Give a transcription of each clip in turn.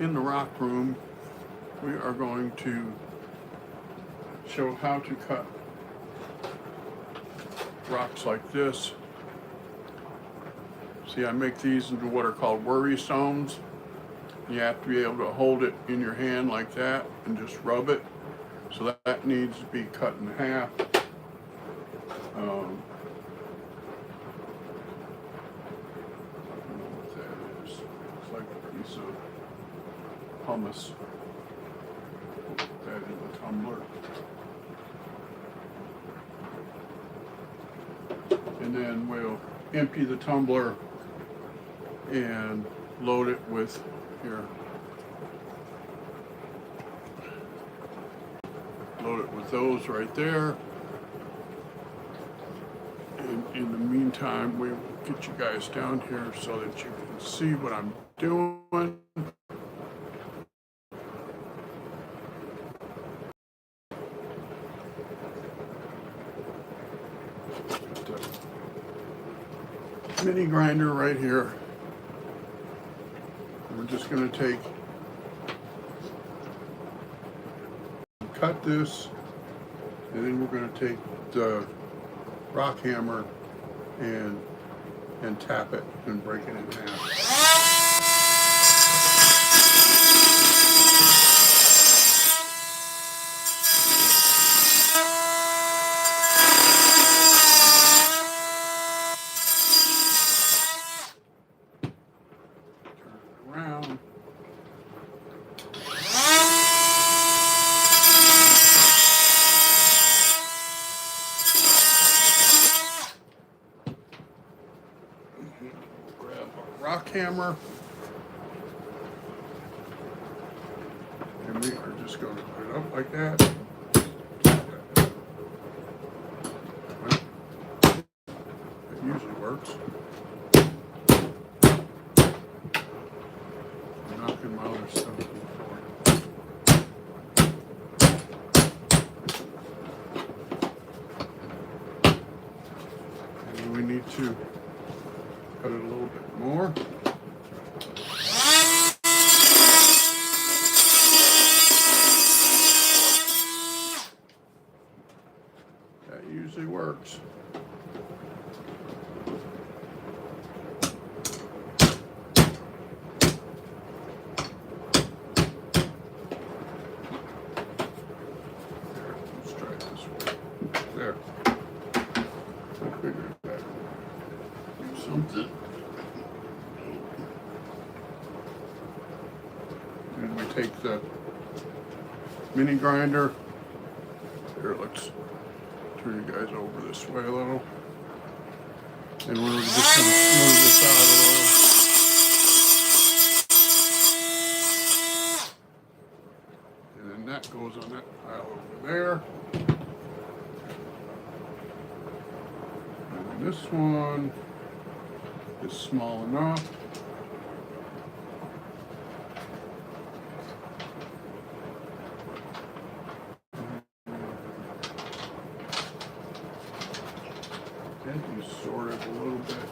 in the rock room, we are going to show how to cut rocks like this. See, I make these into what are called worry stones. You have to be able to hold it in your hand like that and just rub it. So that needs to be cut in half. I don't know what that is. It's like a piece of hummus. Put that in the tumbler. And then we'll empty the tumbler and load it with here. Load it with those right there. And in the meantime, we will get you guys down here so that you can see what I'm doing. Mini grinder right here. We're just going to cut this, and then we're going to take the rock hammer and tap it and break it in half. Around. Grab a rock hammer, and we are just going to put it up like that. It usually works. Knocking my other stuff before. And we need to cut it a little bit more. That usually works. There. I figured that do something. And we take the mini grinder. Here, let's turn you guys over this way a little. And we're just going to smooth this out a little. And then that goes on that pile over there. This one is small enough. And you sort it a little bit.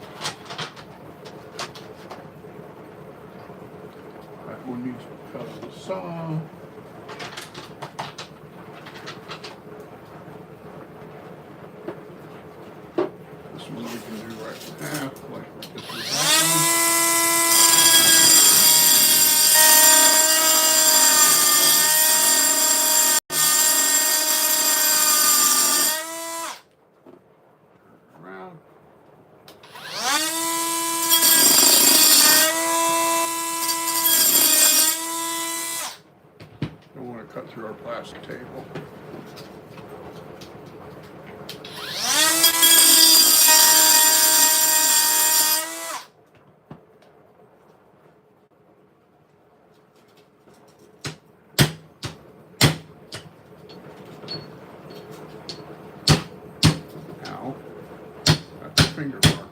That one needs to be cut on the saw. We can do right in half, like we just did that one. Around. Don't want to cut through our plastic table. That's a finger mark.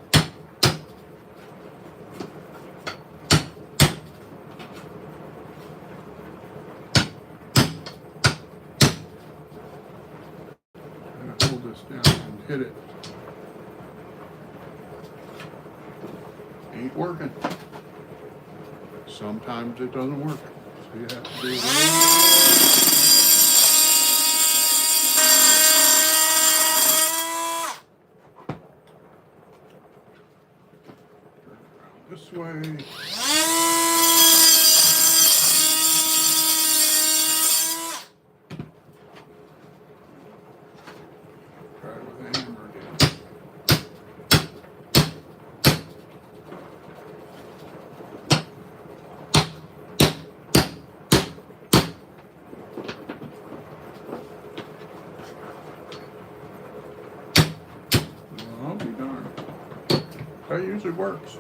I'm going to hold this down and hit it. Ain't working. Sometimes it doesn't work. So you have to do that. This way. Try it with a hammer again. Well, I'll be darned. That usually works.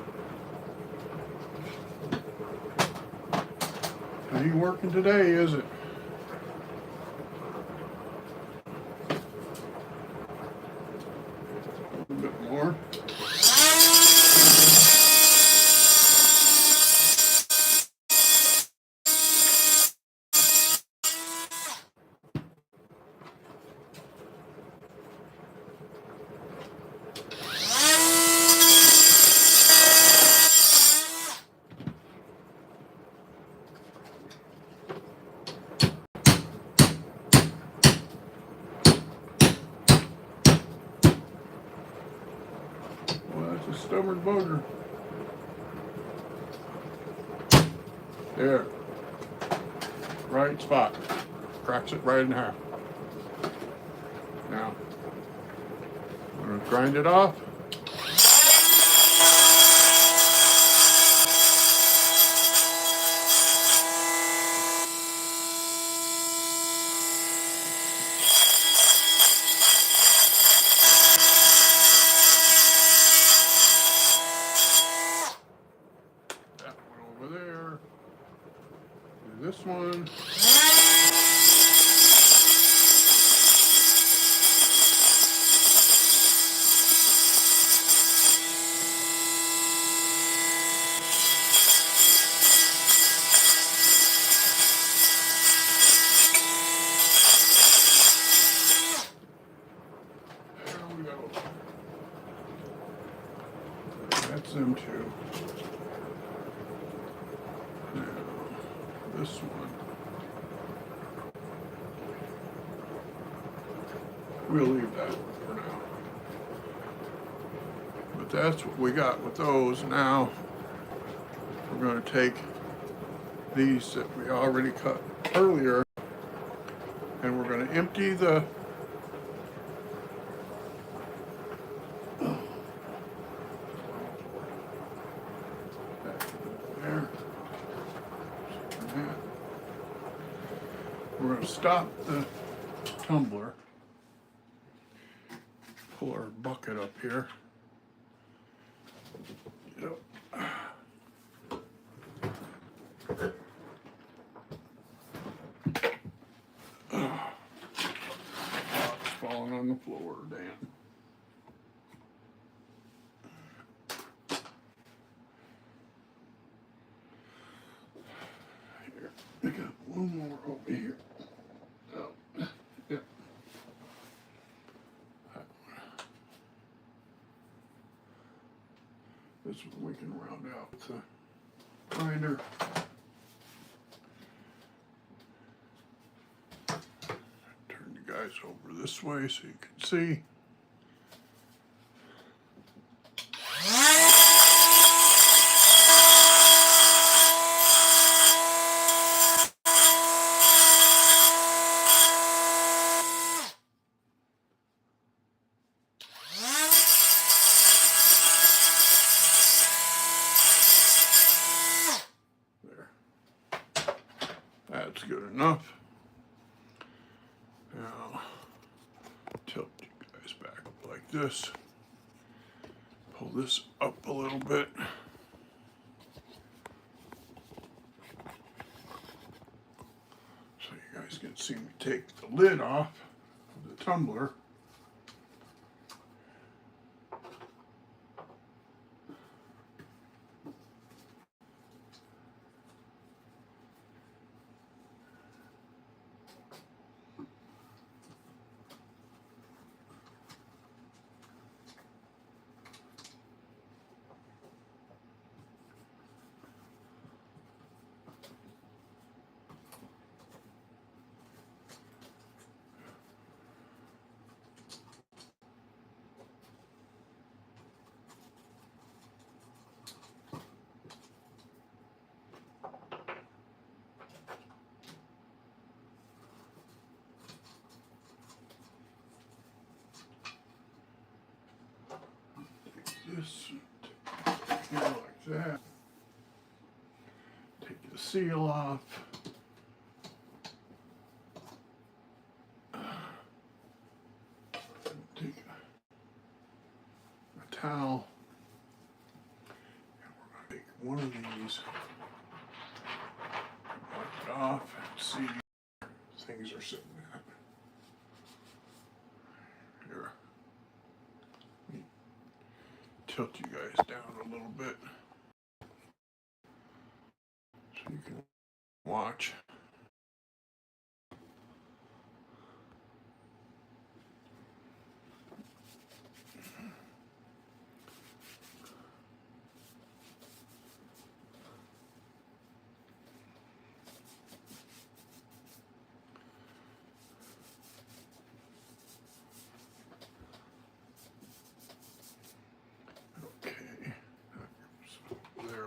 It ain't working today, is it? A little bit more. Well, that's a stubborn booger. There. Right spot. Cracks it right in half. Now, I'm going to grind it off. That one over there. Do this one. There we go. That's them two. Now, this one. We'll leave that for now. But that's what we got with those. Now, we're going to take these that we already cut earlier, and we're going to empty the there. We're going to stop the tumbler, pull our bucket up here. Yep. It's falling on the floor, damn. Here, I got one more over here. Oh, yep. This one we can round out with the grinder. Turn you guys over this way so you can see. That's good enough. Now, tilt you guys back like this. Pull this up a little bit. So you guys can see me take the lid off of the tumbler. this here like that. Take the seal off. Take a towel. And we're going to take one of these, wipe it off, and see things are sitting at. Here. Tilt you guys down a little bit so you can watch.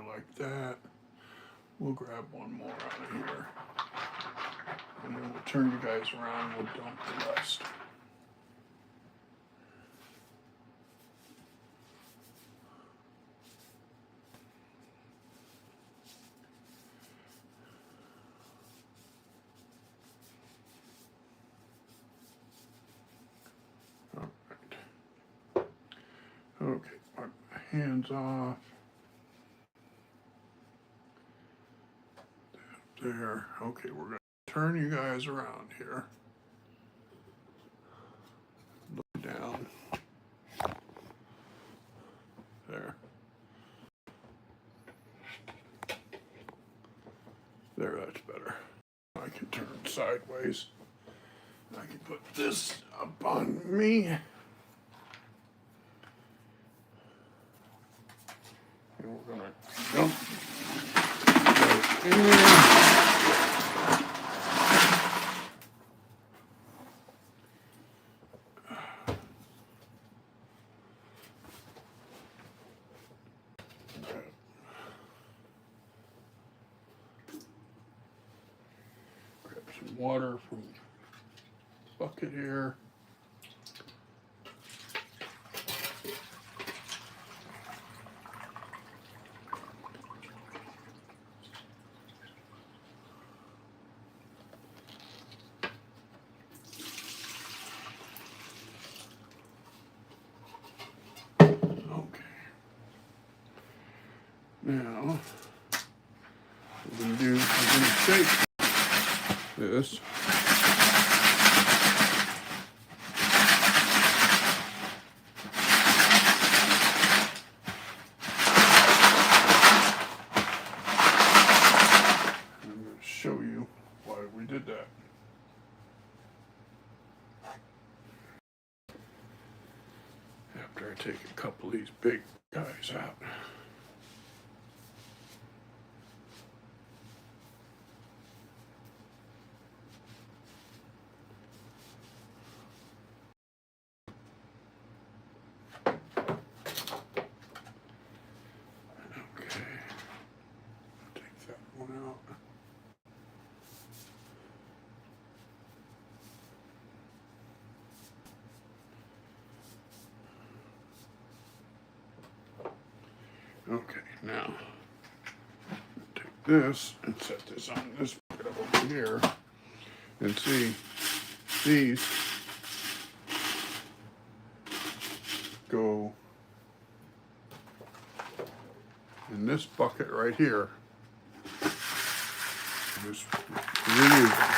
Like that. We'll grab one more out of here, and then we'll turn you guys around and we'll dump the rest. All right. Okay, wipe my hands off. There. Okay, we're going to turn you guys around here. Look down. There. There, that's better. I can turn sideways. I can put this up on me. And we're going to dump in there. Grab some water from the bucket here. Now, we're going to shake this. I'm going to show you why we did that. After I take a couple of these big guys out. Okay, now take this and set this on this bucket over here, and see these go in this bucket right here. Just reuse them.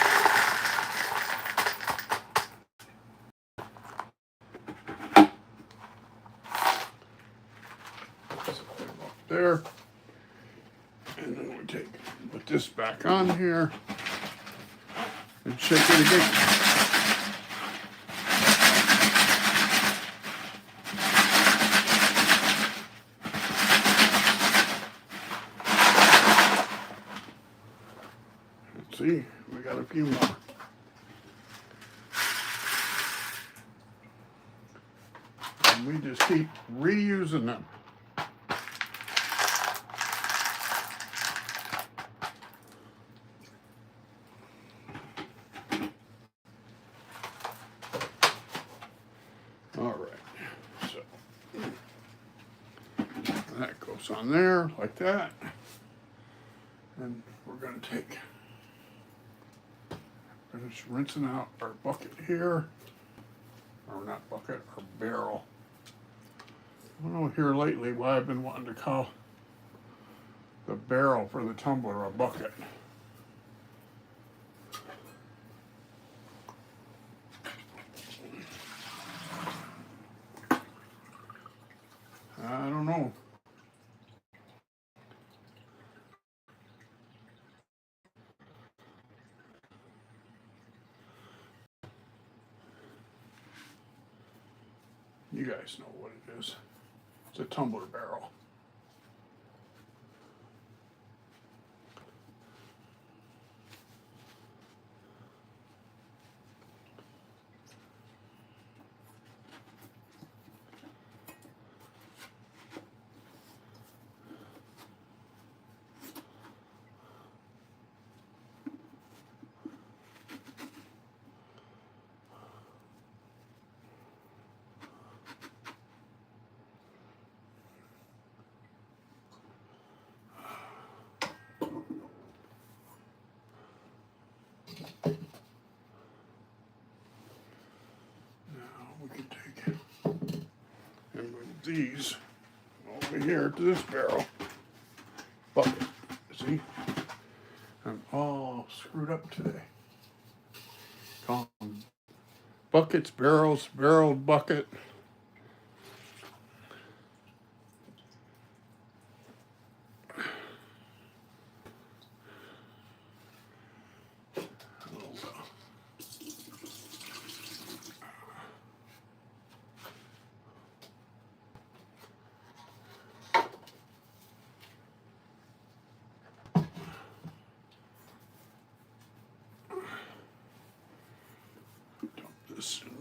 There, and then we put this back on here and shake it again. Let's see, we got a few more. And we just keep reusing them. All right, so goes on there like that. And we're going to finish rinsing out our bucket here. Or not bucket, our barrel. I don't know here lately why I've been wanting to call the barrel for the tumbler a bucket. I don't know. You guys know what it is. It's a tumbler barrel. We can take and move these over here to this barrel bucket. See, I'm all screwed up today. Call them buckets, barrels, barreled bucket.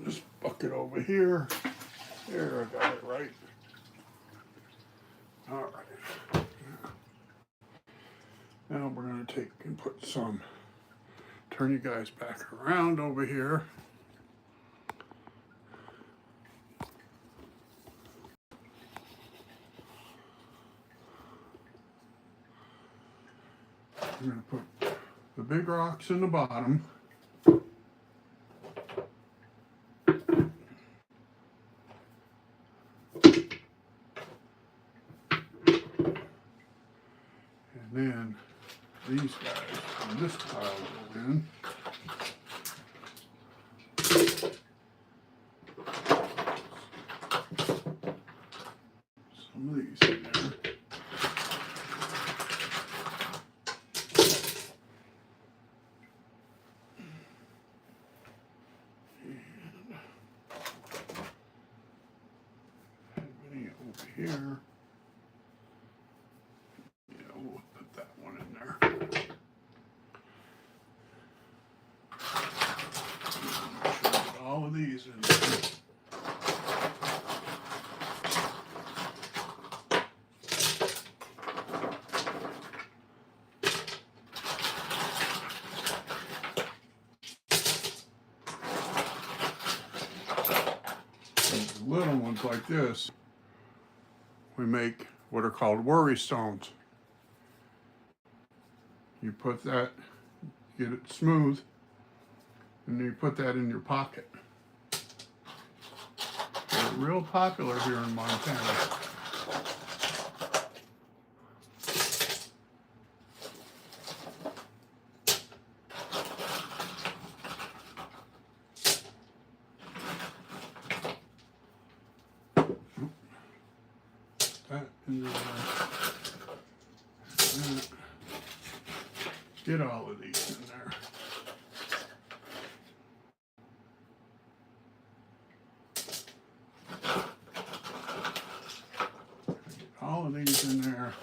This bucket over here. There, I got it right. All right. Now we're going to take and put some, turn you guys back around over here. I'm going to put the big rocks in the bottom. And then these guys on this pile go in. Some of these in there. And many over here. All of these in there. And little ones like this, we make what are called worry stones. You put that, get it smooth, and then you put that in your pocket. They're real popular here in Montana. That in there. Get all of these in there. All of these in there,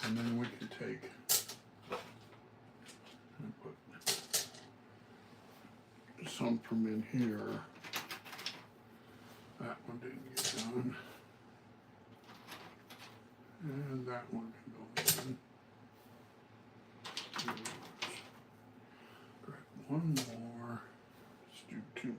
and then we can take and put some from in here. That one didn't get done, and that one can go in. Grab one more. Let's do two more.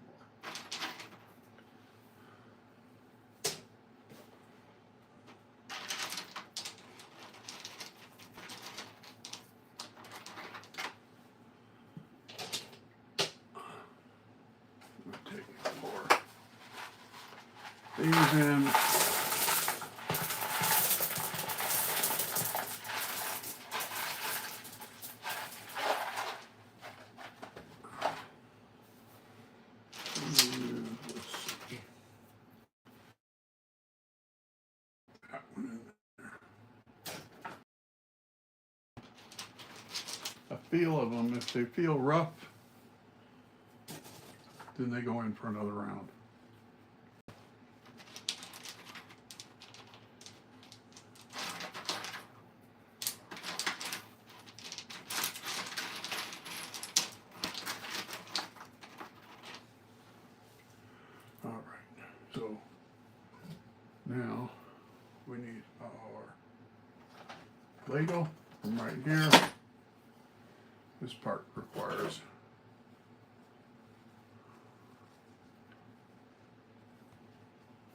these in. A feel of them. If they feel rough, then they go in for another round. All right, so now we need our Lego from right here. This part requires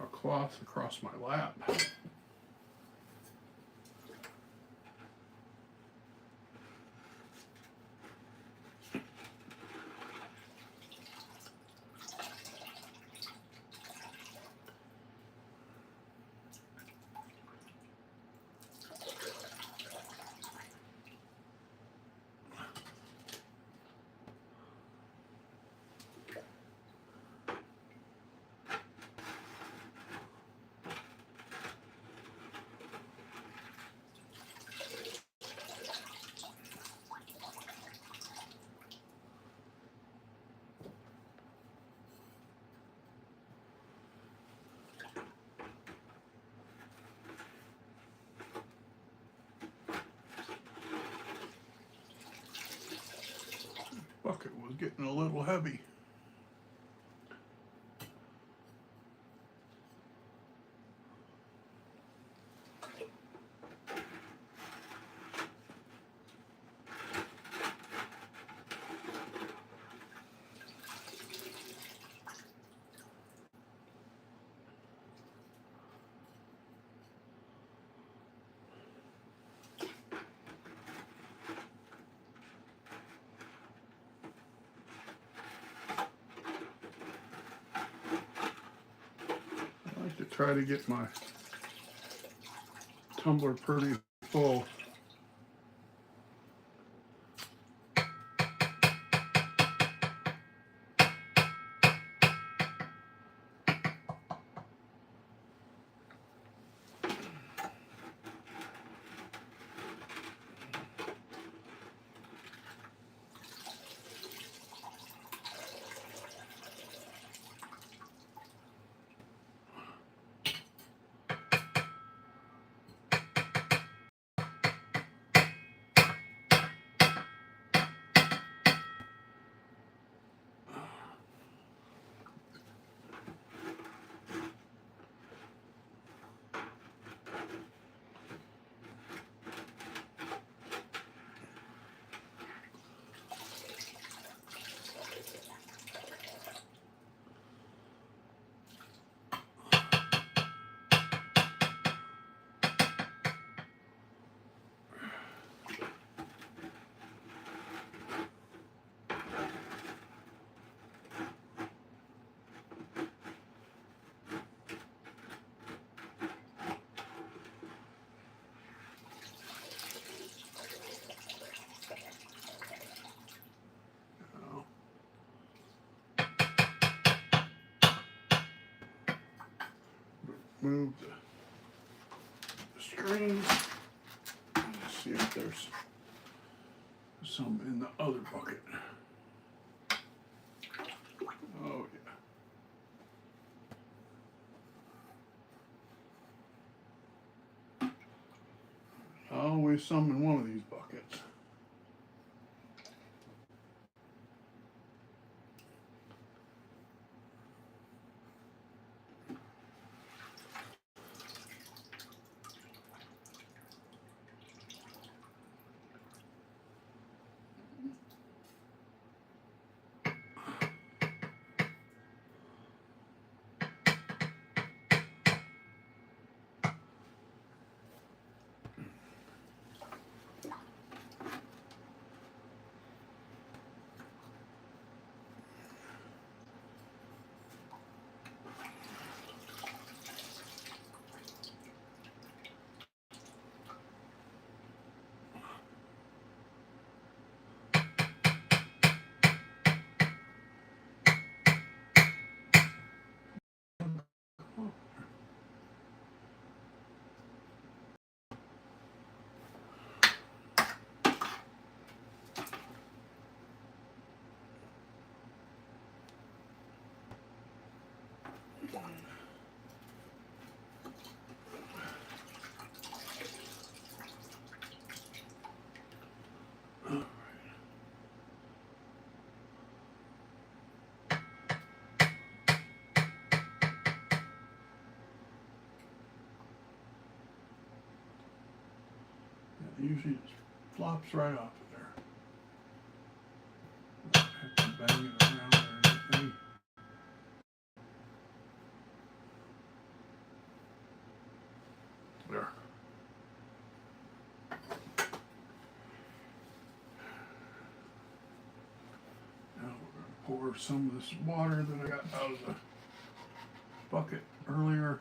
a cloth across my lap. Bucket was getting a little heavy. To try to get my tumbler pretty full. Move the screens. Let's see if there's some in the other bucket. Oh yeah. Always some in one of these buckets. usually just flops right off of there. Don't have to bang it around or anything. There. Now we're going to pour some of this water that I got out of the bucket earlier.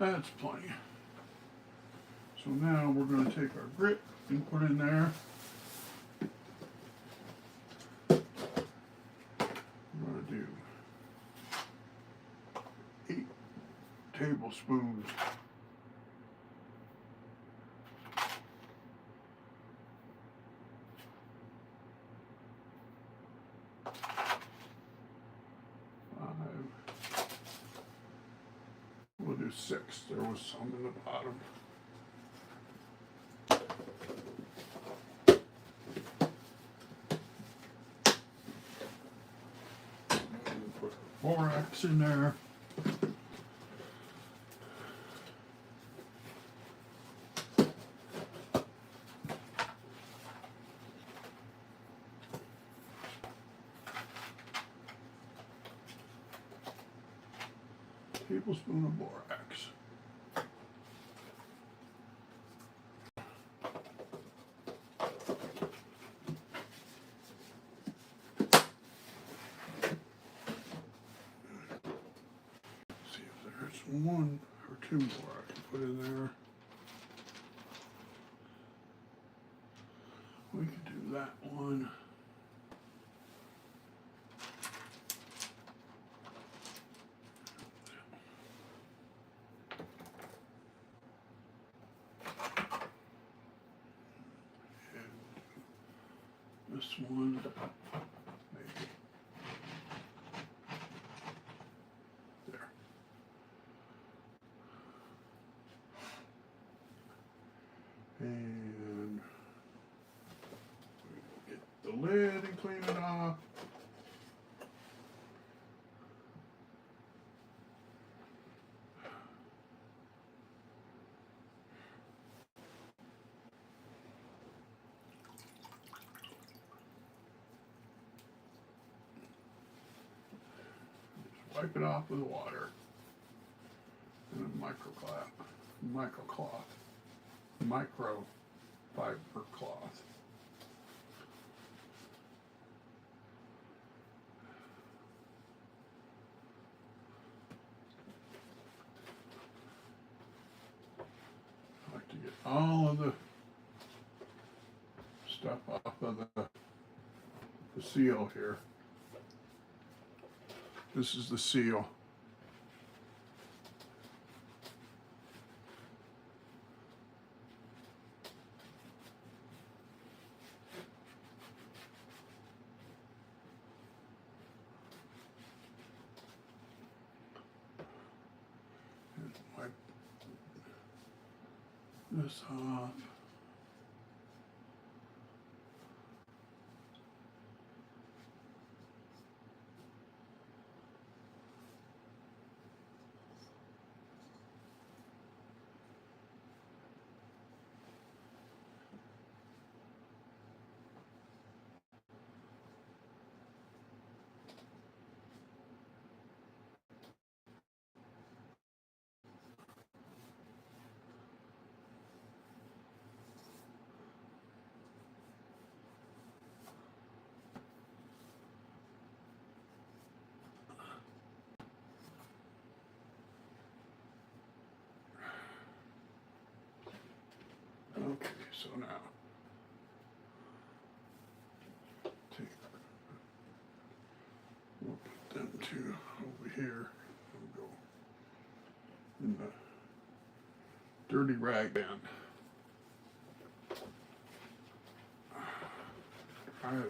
That's plenty. So now we're going to take our grit and put in there. We're going to do 8 tablespoons. We'll do 6. There was some in the bottom. Put borax in there. Tablespoon of borax. See if there's 1 or 2 more I can put in there. We could do that one. This one, maybe. There. And we get the lid and clean it off. Wipe it off with water and a microfiber cloth. I like to get all of the stuff off of the seal here. This is the seal. And wipe this off. Okay, so now we'll put them 2 over here and go in the dirty rag bin. And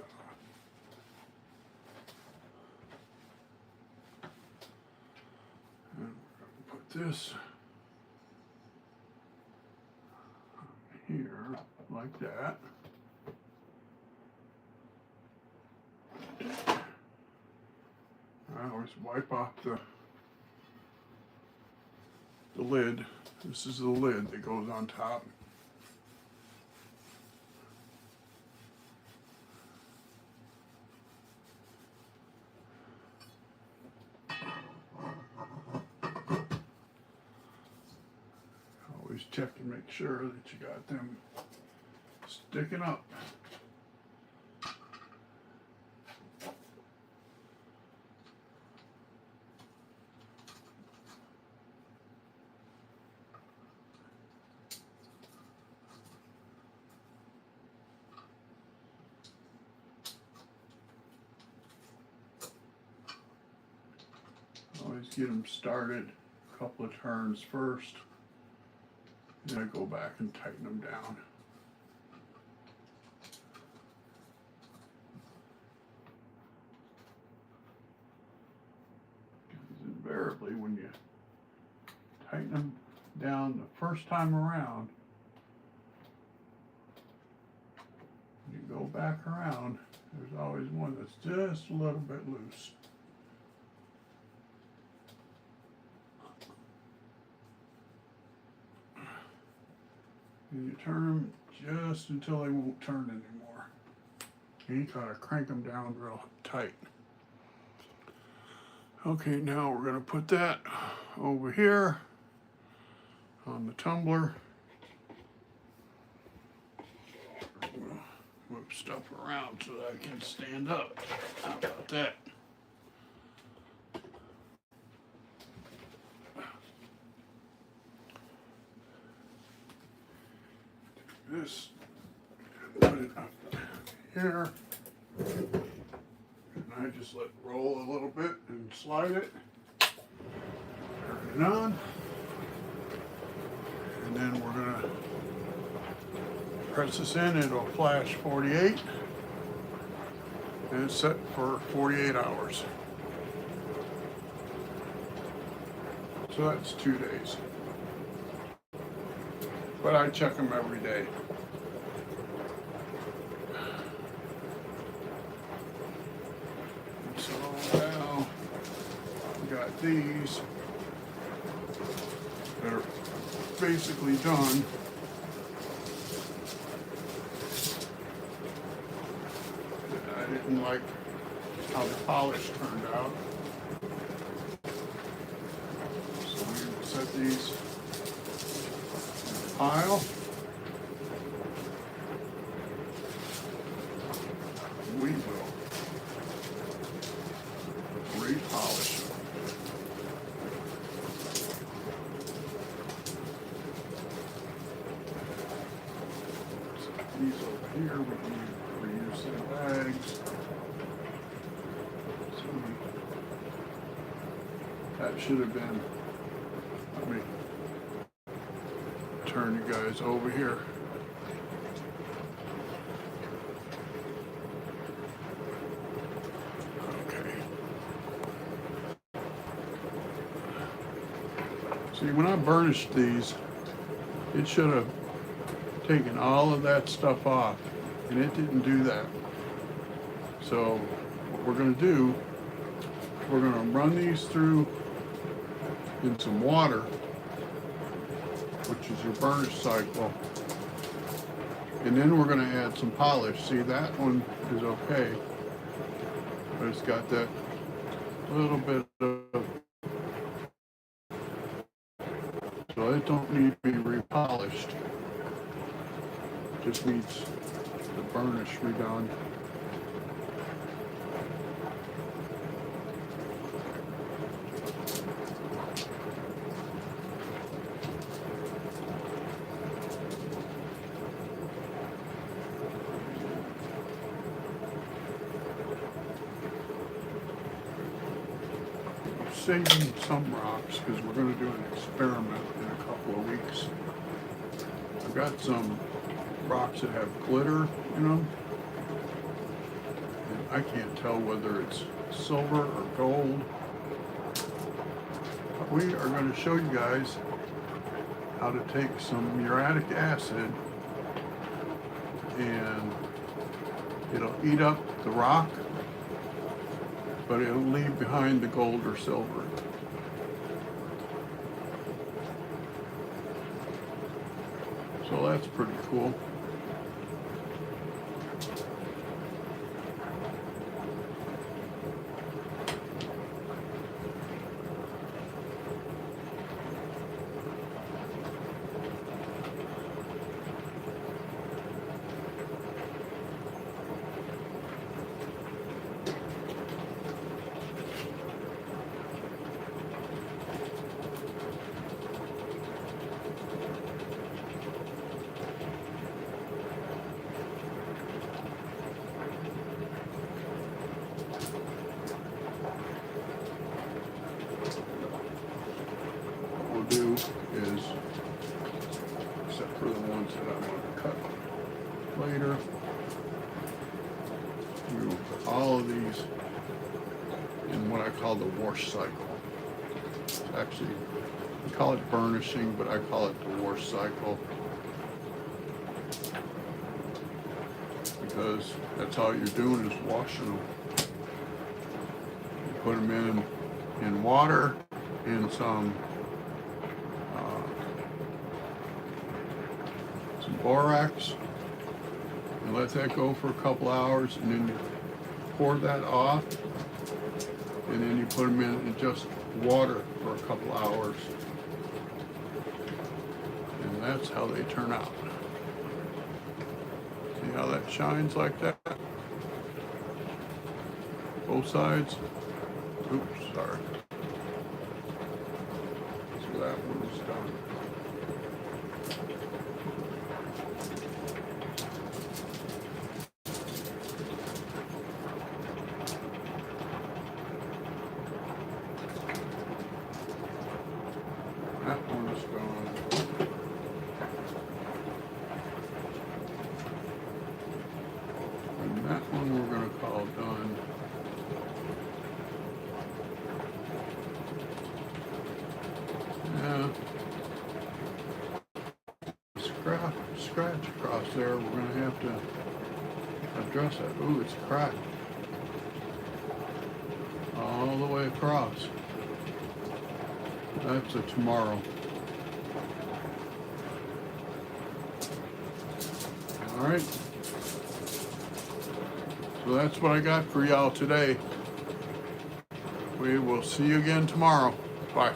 put this here like that. I always wipe off the lid. This is the lid that goes on top. Always check and make sure that you got them sticking up. Always get them started a couple of turns first, and I go back and tighten them down. Because invariably when you tighten them down the first time around, you go back around, there's always one that's just a little bit loose. And you turn them just until they won't turn anymore. And you gotta crank them down real tight. Okay, now we're gonna put that over here on the tumbler. Move stuff around so that I can stand up. How about that? This, put it up here, and I just let it roll a little bit and slide it, turn it on, and then we're gonna press this in. It'll flash 48, and it's set for 48 hours. So that's 2 days. But I check them every day. And so now we got these that are basically done. I didn't like how the polish turned out. So I'm going to set these pile. We will repolish them. So these over here, we can reuse the bags. So that should have been, let me turn you guys over here. Okay. See, when I burnished these, it should have taken all of that stuff off, and it didn't do that. So what we're going to do, we're going to run these through in some water, which is your burnish cycle, and then we're going to add some polish. See, that one is okay, but it's got that little bit of, so it don't need to be repolished, just needs the burnish redone. Saving some rocks because we're going to do an experiment in a couple of weeks. I've got some rocks that have glitter in them, I can't tell whether it's silver or gold. But we are going to show you guys how to take some muriatic acid and it'll eat up the rock, but it'll leave behind the gold or silver. So that's pretty cool. Do is, except for the ones that I'm going to cut later, do all of these in what I call the wash cycle. It's actually, we call it burnishing, but I call it the wash cycle because that's all you're doing is washing them. You put them in water and some borax and let that go for a couple hours, and then you pour that off, and then you put them in just water for a couple hours, and that's how they turn out. See how that shines like that? Both sides. Oops, sorry. So that one is done. That one is gone. And that one we're going to call done. Yeah. Scratch across there. We're going to have to address that. Ooh, it's cracked. All the way across. That's a tomorrow. All right. So that's what I got for y'all today. We will see you again tomorrow. Bye.